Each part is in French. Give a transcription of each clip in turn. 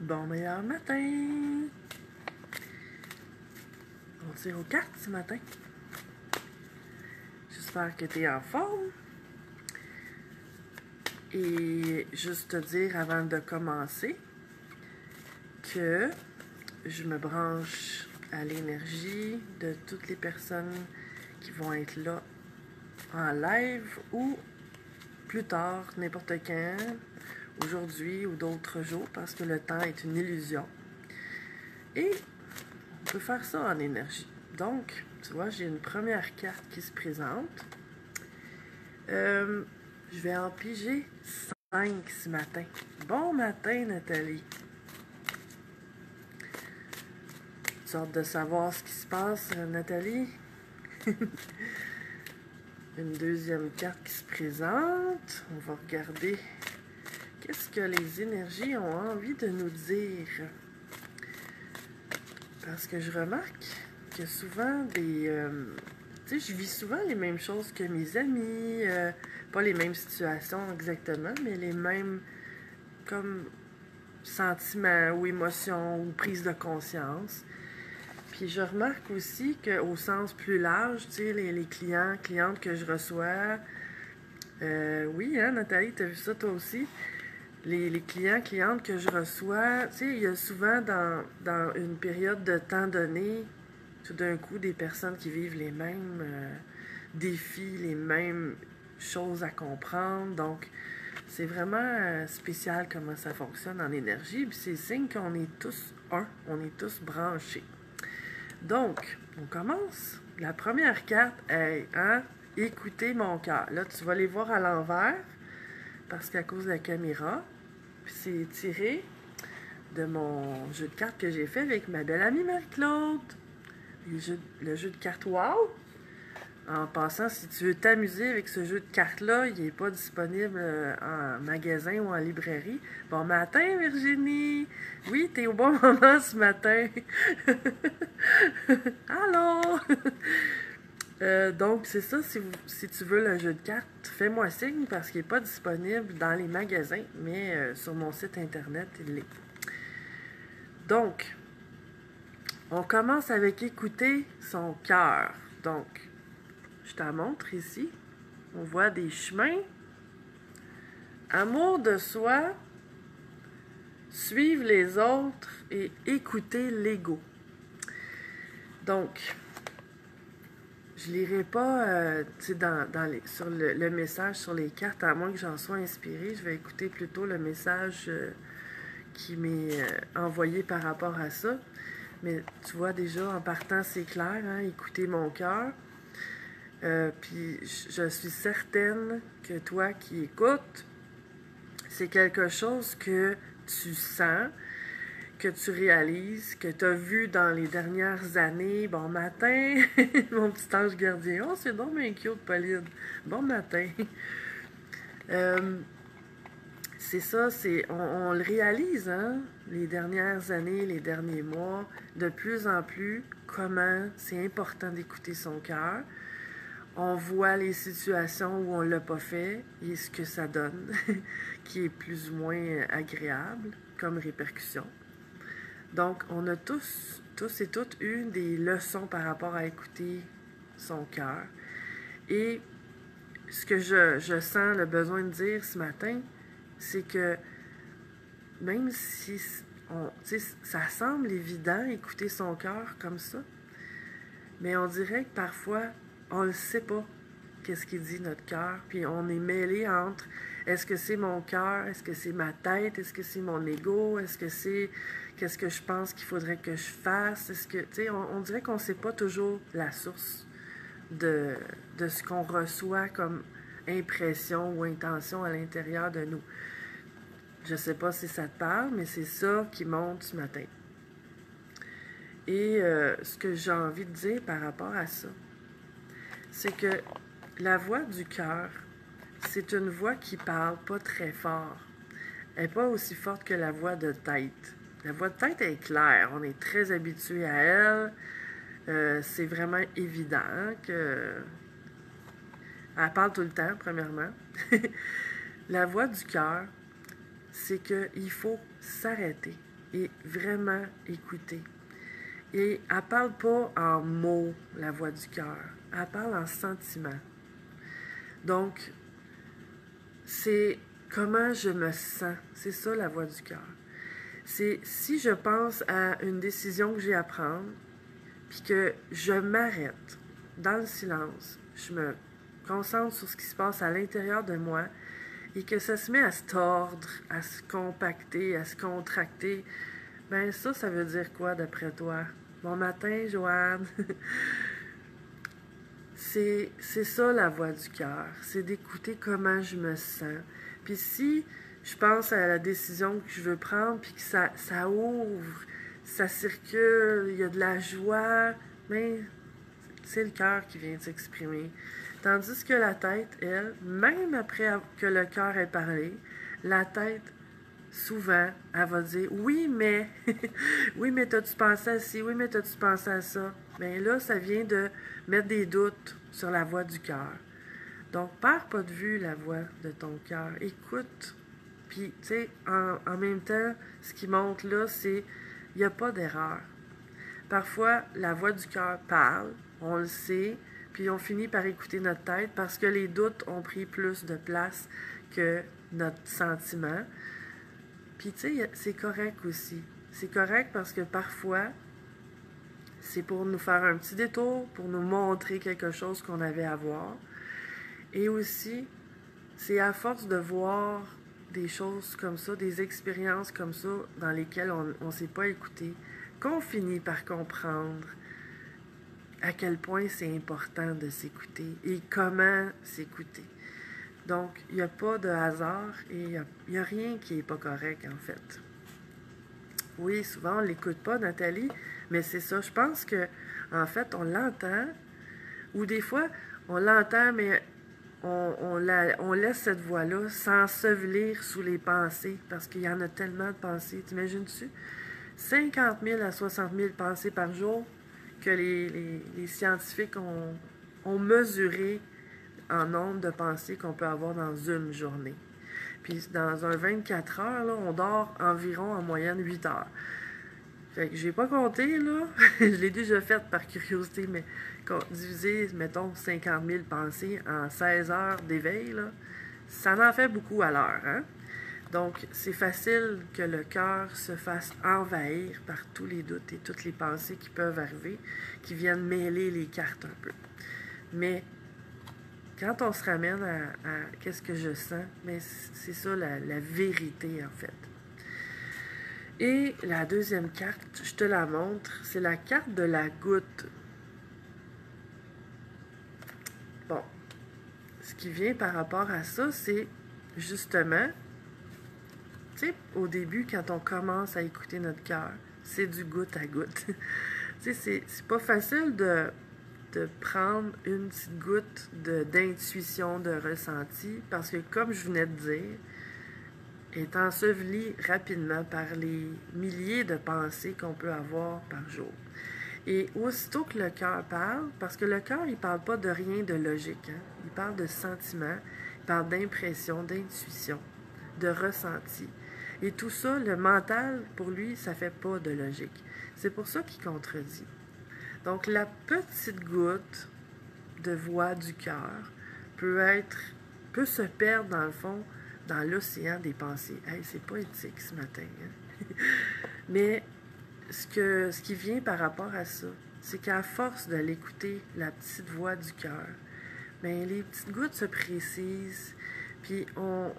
Bon meilleur matin! On tire aux cartes ce matin. J'espère que tu es en forme. Et juste te dire avant de commencer que je me branche à l'énergie de toutes les personnes qui vont être là en live ou plus tard, n'importe quand, aujourd'hui ou d'autres jours, parce que le temps est une illusion. Et on peut faire ça en énergie. Donc, tu vois, j'ai une première carte qui se présente. Je vais en piger 5 ce matin. Bon matin, Nathalie. Tu as hâte de savoir ce qui se passe, Nathalie? Une deuxième carte qui se présente. On va regarder qu'est-ce que les énergies ont envie de nous dire. Parce que je remarque que souvent des... tu sais, je vis souvent les mêmes choses que mes amis. Pas les mêmes situations exactement, mais les mêmes comme sentiments ou émotions ou prise de conscience. Puis je remarque aussi qu'au sens plus large, tu sais, les clientes que je reçois, oui, hein, Nathalie, t'as vu ça toi aussi? Les clientes que je reçois, tu sais, il y a souvent dans une période de temps donné, tout d'un coup, des personnes qui vivent les mêmes défis, les mêmes choses à comprendre. Donc, c'est vraiment spécial comment ça fonctionne en énergie. Puis c'est signe qu'on est tous un, on est tous branchés. Donc, on commence. La première carte est écouter mon cœur. Là, tu vas les voir à l'envers parce qu'à cause de la caméra. Puis c'est tiré de mon jeu de cartes que j'ai fait avec ma belle amie Marie-Claude. Le jeu de cartes Wow! En passant, si tu veux t'amuser avec ce jeu de cartes-là, il n'est pas disponible en magasin ou en librairie. Bon matin, Virginie! Oui, t'es au bon moment ce matin. Allô? Donc, c'est ça, si tu veux le jeu de cartes, fais-moi signe parce qu'il n'est pas disponible dans les magasins, mais sur mon site internet, il l'est. Donc, on commence avec écouter son cœur. Donc, je te montre ici. On voit des chemins. Amour de soi, suivre les autres et écouter l'ego. Donc, je ne lirai pas sur le message sur les cartes, à moins que j'en sois inspirée. Je vais écouter plutôt le message qui m'est envoyé par rapport à ça. Mais tu vois déjà, en partant, c'est clair, hein, écouter mon cœur. Puis je suis certaine que toi qui écoutes, c'est quelque chose que tu sens, que tu réalises, que tu as vu dans les dernières années. Bon matin, mon petit ange gardien. Oh, c'est donc bien cute, Pauline. Bon matin. C'est ça, on le réalise, hein, les dernières années, les derniers mois, de plus en plus, comment c'est important d'écouter son cœur. On voit les situations où on ne l'a pas fait et ce que ça donne, qui est plus ou moins agréable comme répercussion. Donc, on a tous et toutes eu des leçons par rapport à écouter son cœur. Et ce que je sens le besoin de dire ce matin, c'est que même si ça semble évident, écouter son cœur comme ça, mais on dirait que parfois, on ne sait pas qu'est-ce qu'il dit notre cœur, puis on est mêlé entre est-ce que c'est mon cœur, est-ce que c'est ma tête, est-ce que c'est mon ego, est-ce que c'est qu'est-ce que je pense qu'il faudrait que je fasse, est-ce que, tu sais, on dirait qu'on ne sait pas toujours la source de ce qu'on reçoit comme impression ou intention à l'intérieur de nous. Je sais pas si ça te parle, mais c'est ça qui monte ce matin. Et ce que j'ai envie de dire par rapport à ça, c'est que la voix du cœur, c'est une voix qui parle pas très fort. Elle n'est pas aussi forte que la voix de tête. La voix de tête est claire, on est très habitué à elle. C'est vraiment évident que elle parle tout le temps, premièrement. La voix du cœur, c'est qu'il faut s'arrêter et vraiment écouter. Et elle parle pas en mots, la voix du cœur. Elle parle en sentiment. Donc, c'est comment je me sens. C'est ça la voix du cœur. C'est si je pense à une décision que j'ai à prendre, puis que je m'arrête dans le silence, je me concentre sur ce qui se passe à l'intérieur de moi et que ça se met à se tordre, à se compacter, à se contracter, ben ça veut dire quoi d'après toi? Bon matin, Joanne. C'est ça la voix du cœur, c'est d'écouter comment je me sens. Puis si je pense à la décision que je veux prendre, puis que ça ouvre, ça circule, il y a de la joie, mais c'est le cœur qui vient s'exprimer. Tandis que la tête, elle, même après que le cœur ait parlé, la tête, souvent, elle va dire « Oui, mais... oui, mais t'as-tu pensé à ci? Oui, mais t'as-tu pensé à ça? » Bien là, ça vient de mettre des doutes sur la voix du cœur. Donc, perds pas de vue la voix de ton cœur. Écoute. Puis, tu sais, en même temps, ce qui montre là, c'est il n'y a pas d'erreur. Parfois, la voix du cœur parle, on le sait, puis on finit par écouter notre tête parce que les doutes ont pris plus de place que notre sentiment. Puis, tu sais, c'est correct aussi. C'est correct parce que parfois, c'est pour nous faire un petit détour, pour nous montrer quelque chose qu'on avait à voir. Et aussi, c'est à force de voir des choses comme ça, des expériences comme ça, dans lesquelles on ne s'est pas écouté, qu'on finit par comprendre à quel point c'est important de s'écouter et comment s'écouter. Donc, il n'y a pas de hasard et il n'y a rien qui n'est pas correct, en fait. Oui, souvent, on ne l'écoute pas, Nathalie, mais c'est ça. Je pense que, en fait, on l'entend, ou des fois, on l'entend, mais on laisse cette voix-là s'ensevelir sous les pensées, parce qu'il y en a tellement de pensées. T'imagines-tu? 50 000 à 60 000 pensées par jour que les scientifiques ont mesuré en nombre de pensées qu'on peut avoir dans une journée. Puis dans un 24 heures, là, on dort environ en moyenne 8 heures. Fait que j'ai pas compté, là. Je l'ai déjà fait par curiosité, mais diviser, mettons, 50 000 pensées en 16 heures d'éveil, là, ça en fait beaucoup à l'heure, hein? Donc, c'est facile que le cœur se fasse envahir par tous les doutes et toutes les pensées qui peuvent arriver, qui viennent mêler les cartes un peu. Mais quand on se ramène à qu'est-ce que je sens, mais c'est ça la vérité, en fait. Et la deuxième carte, je te la montre, c'est la carte de la goutte. Bon, ce qui vient par rapport à ça, c'est justement, tu sais, au début, quand on commence à écouter notre cœur, c'est du goutte à goutte. Tu sais, c'est pas facile de prendre une petite goutte d'intuition, de ressenti, parce que comme je venais de dire, est enseveli rapidement par les milliers de pensées qu'on peut avoir par jour. Et aussitôt que le cœur parle, parce que le cœur, il parle pas de rien de logique, hein? Il parle de sentiment, il parle d'impression, d'intuition, de ressenti. Et tout ça, le mental, pour lui, ça fait pas de logique. C'est pour ça qu'il contredit. Donc, la petite goutte de voix du cœur peut se perdre, dans le fond, dans l'océan des pensées. Hey, c'est poétique ce matin. Hein? Mais ce qui vient par rapport à ça, c'est qu'à force de l'écouter, la petite voix du cœur, bien, les petites gouttes se précisent, puis on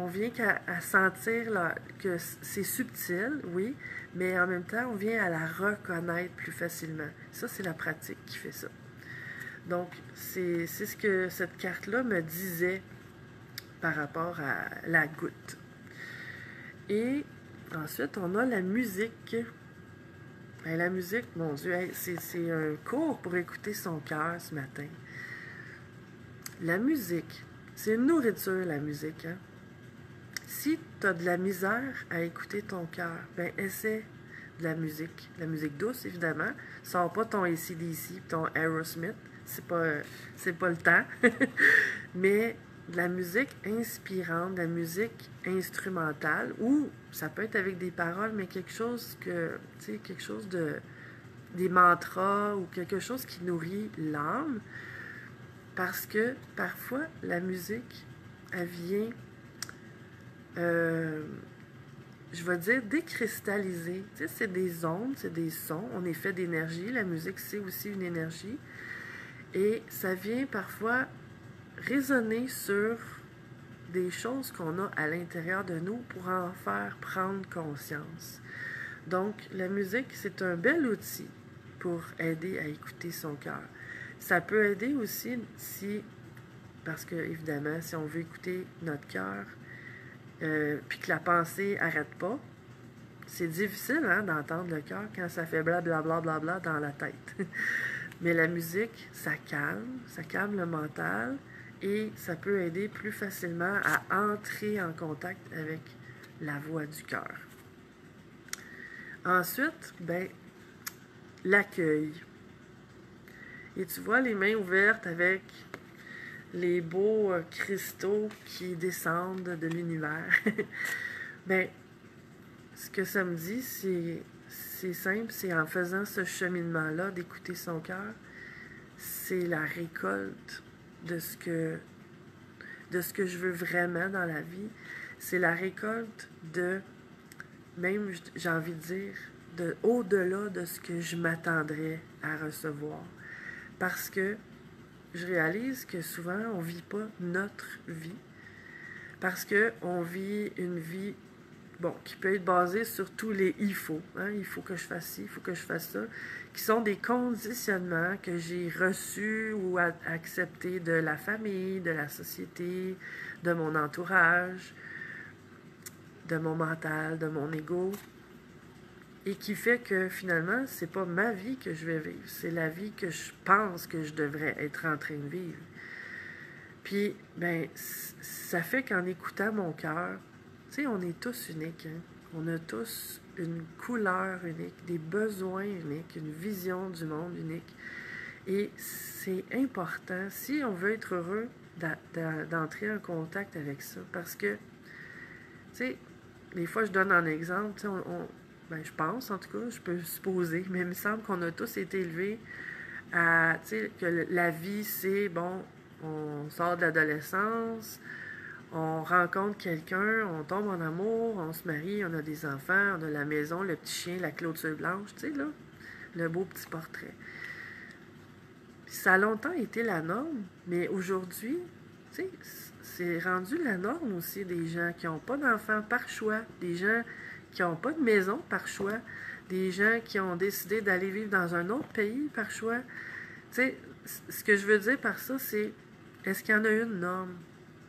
vient à sentir là, que c'est subtil, oui, mais en même temps, on vient à la reconnaître plus facilement. Ça, c'est la pratique qui fait ça. Donc, c'est ce que cette carte-là me disait par rapport à la goutte. Et ensuite, on a la musique. Bien, la musique, mon Dieu, c'est un cours pour écouter son cœur ce matin. La musique, c'est une nourriture, la musique. Hein? Si tu as de la misère à écouter ton cœur, ben essaie de la musique douce, évidemment. Sors pas ton AC/DC, ton Aerosmith, c'est pas le temps. Mais de la musique inspirante, de la musique instrumentale, ou ça peut être avec des paroles, mais quelque chose que, tu sais, quelque chose de, des mantras ou quelque chose qui nourrit l'âme, parce que parfois la musique, elle vient, je vais dire, décristalliser. Tu sais, c'est des ondes, c'est des sons, on est fait d'énergie, la musique c'est aussi une énergie, et ça vient parfois résonner sur des choses qu'on a à l'intérieur de nous pour en faire prendre conscience. Donc, la musique, c'est un bel outil pour aider à écouter son cœur. Ça peut aider aussi si, parce que évidemment, si on veut écouter notre cœur, puis que la pensée n'arrête pas, c'est difficile d'entendre le cœur quand ça fait blablabla bla, bla, bla dans la tête. Mais la musique, ça calme le mental, et ça peut aider plus facilement à entrer en contact avec la voix du cœur. Ensuite, ben, l'accueil. Et tu vois les mains ouvertes avec les beaux cristaux qui descendent de l'univers. Ben, ce que ça me dit, c'est simple, c'est en faisant ce cheminement-là d'écouter son cœur, c'est la récolte de ce que je veux vraiment dans la vie. C'est la récolte de, même j'ai envie de dire, de au-delà de ce que je m'attendrais à recevoir. Parce que je réalise que souvent, on ne vit pas notre vie. Parce qu'on vit une vie, bon, qui peut être basée sur tous les « il faut ». Il faut que je fasse ci, il faut que je fasse ça, qui sont des conditionnements que j'ai reçus ou acceptés de la famille, de la société, de mon entourage, de mon mental, de mon ego, et qui fait que finalement, c'est pas ma vie que je vais vivre, c'est la vie que je pense que je devrais être en train de vivre. Puis, ben, ça fait qu'en écoutant mon cœur, tu sais, on est tous uniques, On a tous une couleur unique, des besoins uniques, une vision du monde unique. Et c'est important, si on veut être heureux, d'entrer en contact avec ça. Parce que, tu sais, des fois, je donne un exemple, tu sais, ben, je pense, en tout cas, je peux supposer, mais il me semble qu'on a tous été élevés à, tu sais, que la vie, c'est, bon, on sort de l'adolescence, on rencontre quelqu'un, on tombe en amour, on se marie, on a des enfants, on a la maison, le petit chien, la clôture blanche, tu sais, là, le beau petit portrait. Puis ça a longtemps été la norme, mais aujourd'hui, tu sais, c'est rendu la norme aussi des gens qui n'ont pas d'enfants par choix, des gens qui n'ont pas de maison par choix, des gens qui ont décidé d'aller vivre dans un autre pays par choix. Tu sais, ce que je veux dire par ça, c'est, est-ce qu'il y en a une norme?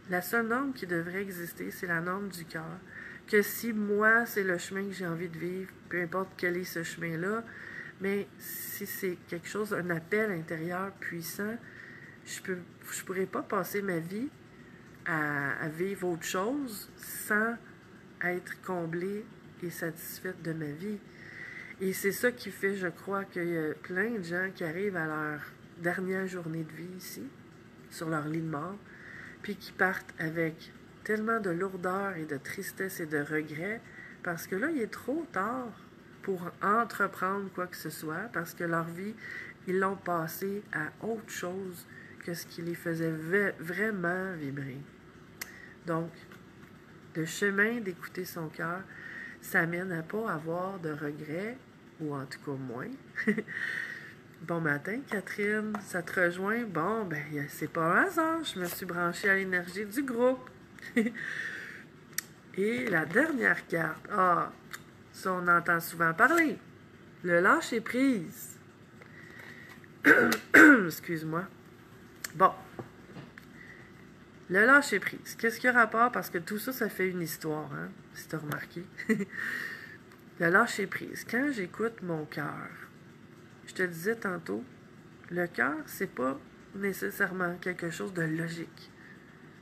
La seule norme qui devrait exister, c'est la norme du cœur. Que si moi, c'est le chemin que j'ai envie de vivre, peu importe quel est ce chemin-là, mais si c'est quelque chose, un appel intérieur puissant, je pourrais pas passer ma vie à vivre autre chose sans être comblée et satisfaite de ma vie. Et c'est ça qui fait, je crois, qu'il y a plein de gens qui arrivent à leur dernière journée de vie ici, sur leur lit de mort, puis qui partent avec tellement de lourdeur et de tristesse et de regret, parce que là, il est trop tard pour entreprendre quoi que ce soit, parce que leur vie, ils l'ont passée à autre chose que ce qui les faisait vraiment vibrer. Donc, le chemin d'écouter son cœur, ça mène à pas avoir de regrets, ou en tout cas moins. Bon matin, Catherine, ça te rejoint? Bon, ben, c'est pas un hasard, je me suis branchée à l'énergie du groupe. Et la dernière carte, ça on entend souvent parler, le lâcher-prise. Excuse-moi. Bon, le lâcher-prise, qu'est-ce qu'il y a rapport? Parce que tout ça, ça fait une histoire, si tu as remarqué. Le lâcher-prise, quand j'écoute mon cœur, je te disais tantôt, le cœur, c'est pas nécessairement quelque chose de logique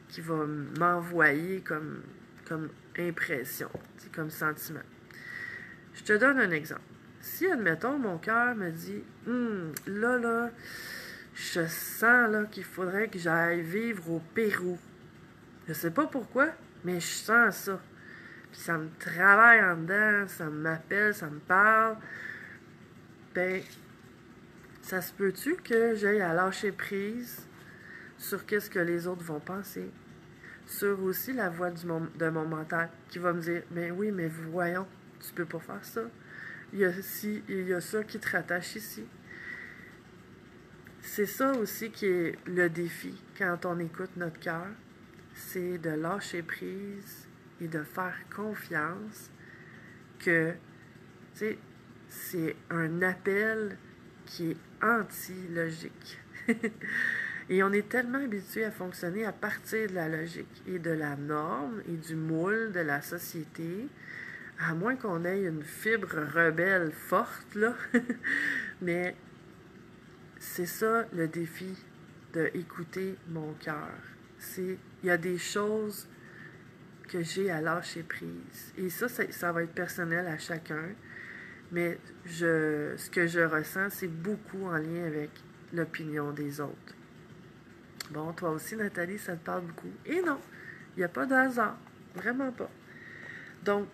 qui va m'envoyer comme impression, comme sentiment. Je te donne un exemple. Si, admettons, mon cœur me dit là, je sens là, qu'il faudrait que j'aille vivre au Pérou. Je sais pas pourquoi, mais je sens ça. Puis ça me travaille en dedans, ça m'appelle, ça me parle. Ben, ça se peut-tu que j'aille à lâcher prise sur qu'est-ce que les autres vont penser? Sur aussi la voix de mon mental qui va me dire, mais oui, mais voyons, tu peux pas faire ça. Il y a ça qui te rattache ici. C'est ça aussi qui est le défi quand on écoute notre cœur, c'est de lâcher prise et de faire confiance que, tu sais, c'est un appel qui est anti-logique. Et on est tellement habitué à fonctionner à partir de la logique et de la norme et du moule de la société, à moins qu'on ait une fibre rebelle forte, là. Mais c'est ça le défi de écouter mon cœur. Il y a des choses que j'ai à lâcher prise. Et ça va être personnel à chacun. Mais ce que je ressens, c'est beaucoup en lien avec l'opinion des autres. Bon, toi aussi, Nathalie, ça te parle beaucoup. Et non, il n'y a pas de hasard. Vraiment pas. Donc,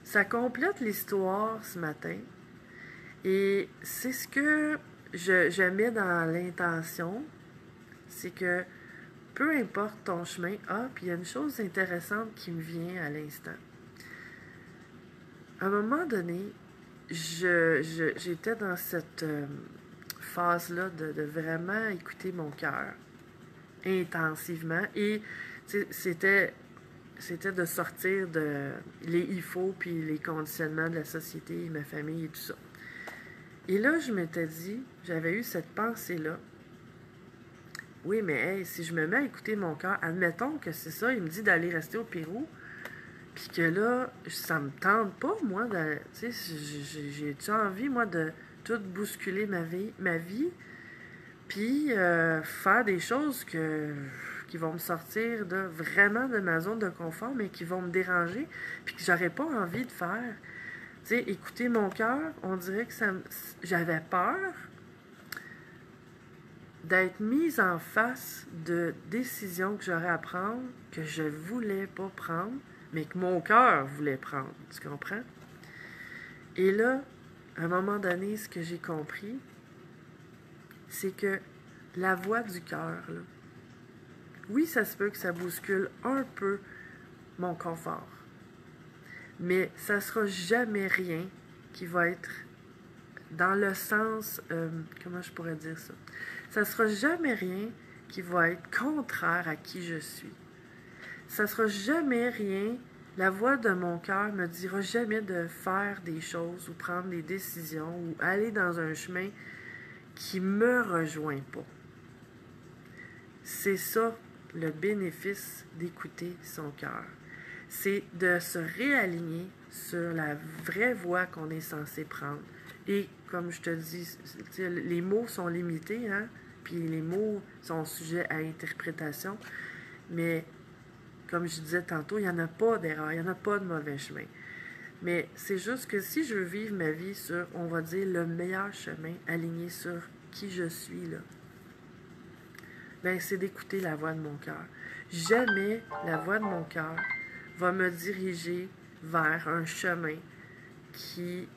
ça complète l'histoire ce matin. Et c'est ce que je mets dans l'intention. C'est que peu importe ton chemin, puis il y a une chose intéressante qui me vient à l'instant. À un moment donné, j'étais dans cette phase-là de vraiment écouter mon cœur intensivement et c'était de sortir de les il faut puis les conditionnements de la société, ma famille et tout ça. Et là, je m'étais dit, j'avais eu cette pensée-là. Oui, mais hey, si je me mets à écouter mon cœur, admettons que c'est ça, il me dit d'aller rester au Pérou, puis que là, ça me tente pas, moi, de, tu sais, j'ai-tu envie, moi, de tout bousculer ma vie puis faire des choses qui vont me sortir vraiment de ma zone de confort, mais qui vont me déranger, puis que j'aurais pas envie de faire. Tu sais, écouter mon cœur, on dirait que j'avais peur d'être mise en face de décisions que j'aurais à prendre, que je voulais pas prendre, mais que mon cœur voulait prendre. Tu comprends? Et là, à un moment donné, ce que j'ai compris, c'est que la voix du cœur, là, oui, ça se peut que ça bouscule un peu mon confort, mais ça sera jamais rien qui va être dans le sens, comment je pourrais dire ça? Ça sera jamais rien qui va être contraire à qui je suis. Ça sera jamais rien, la voix de mon cœur me dira jamais de faire des choses ou prendre des décisions ou aller dans un chemin qui me rejoint pas. C'est ça le bénéfice d'écouter son cœur. C'est de se réaligner sur la vraie voie qu'on est censé prendre. Et comme je te dis, les mots sont limités, hein? Puis les mots sont sujets à interprétation. Mais comme je disais tantôt, il n'y en a pas d'erreur, il n'y en a pas de mauvais chemin. Mais c'est juste que si je veux vivre ma vie sur, on va dire, le meilleur chemin, aligné sur qui je suis, là, ben c'est d'écouter la voix de mon cœur. Jamais la voix de mon cœur va me diriger vers un chemin qui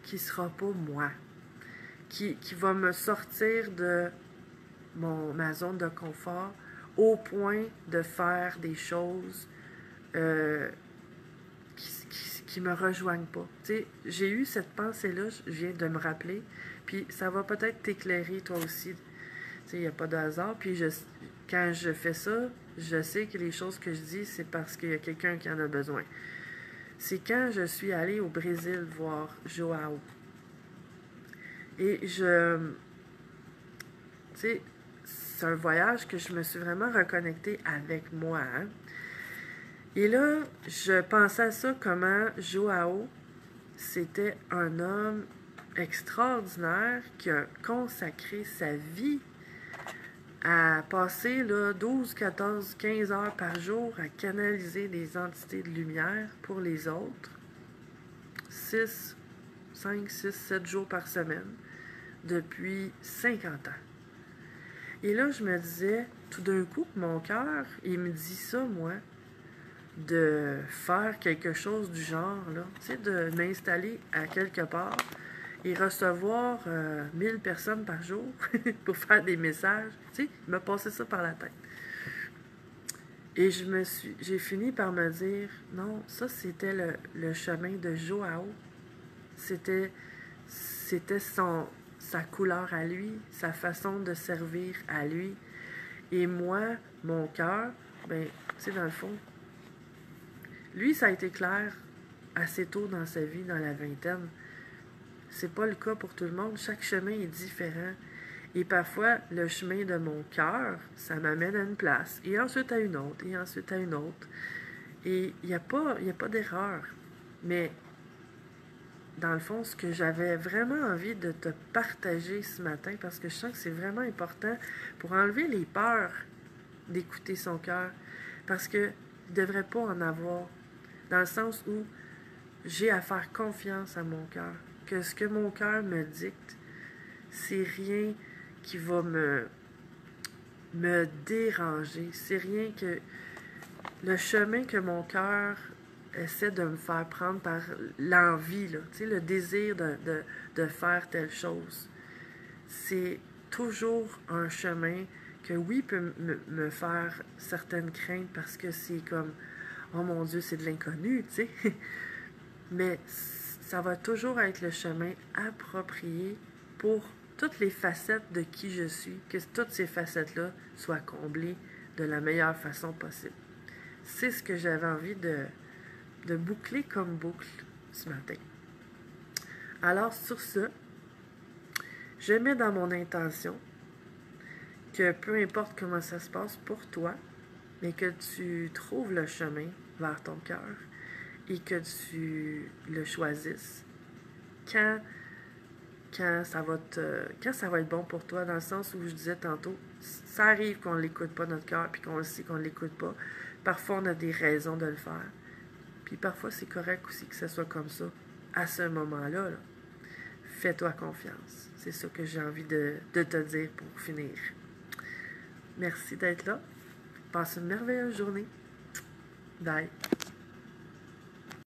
sera pas moi, qui va me sortir de ma zone de confort au point de faire des choses qui me rejoignent pas. Tu sais, j'ai eu cette pensée-là, je viens de me rappeler, puis ça va peut-être t'éclairer toi aussi. Tu sais, il n'y a pas de hasard. Puis quand je fais ça, je sais que les choses que je dis, c'est parce qu'il y a quelqu'un qui en a besoin. C'est quand je suis allée au Brésil voir Joao. Et tu sais, c'est un voyage que je me suis vraiment reconnectée avec moi. Hein? Et là, je pensais à ça, comment Joao, c'était un homme extraordinaire qui a consacré sa vie à passer là, 12, 14, 15 heures par jour à canaliser des entités de lumière pour les autres. 5, 6, 7 jours par semaine depuis 50 ans. Et là, je me disais, tout d'un coup, mon cœur, il me dit ça, moi, de faire quelque chose du genre, là, tu sais, de m'installer à quelque part et recevoir 1000 personnes par jour pour faire des messages. Tu sais, il m'a passé ça par la tête. Et j'ai fini par me dire, non, ça c'était le chemin de Joao. C'était sa couleur à lui, sa façon de servir à lui. Et moi, mon cœur, ben, tu sais, dans le fond, lui, ça a été clair assez tôt dans sa vie, dans la vingtaine. C'est pas le cas pour tout le monde. Chaque chemin est différent. Et parfois, le chemin de mon cœur, ça m'amène à une place, et ensuite à une autre, et ensuite à une autre. Et il n'y a pas d'erreur. Mais, dans le fond, ce que j'avais vraiment envie de te partager ce matin, parce que je sens que c'est vraiment important pour enlever les peurs d'écouter son cœur, parce qu'il ne devrait pas en avoir, dans le sens où j'ai à faire confiance à mon cœur, que ce que mon cœur me dicte, c'est rien qui va me déranger. C'est rien que le chemin que mon cœur essaie de me faire prendre par l'envie, là, tu sais, le désir de faire telle chose. C'est toujours un chemin que, oui, peut me faire certaines craintes parce que c'est comme, oh mon Dieu, c'est de l'inconnu, tu sais. Mais ça va toujours être le chemin approprié pour toutes les facettes de qui je suis, que toutes ces facettes-là soient comblées de la meilleure façon possible. C'est ce que j'avais envie de boucler comme boucle ce matin. Alors, sur ce, je mets dans mon intention que peu importe comment ça se passe pour toi, mais que tu trouves le chemin vers ton cœur et que tu le choisisses quand ça va être bon pour toi, dans le sens où je disais tantôt, ça arrive qu'on ne l'écoute pas notre cœur, puis qu'on le sait qu'on ne l'écoute pas. Parfois, on a des raisons de le faire. Puis parfois, c'est correct aussi que ce soit comme ça. À ce moment-là, là, fais-toi confiance. C'est ça que j'ai envie de te dire pour finir. Merci d'être là. Passe une merveilleuse journée. Bye.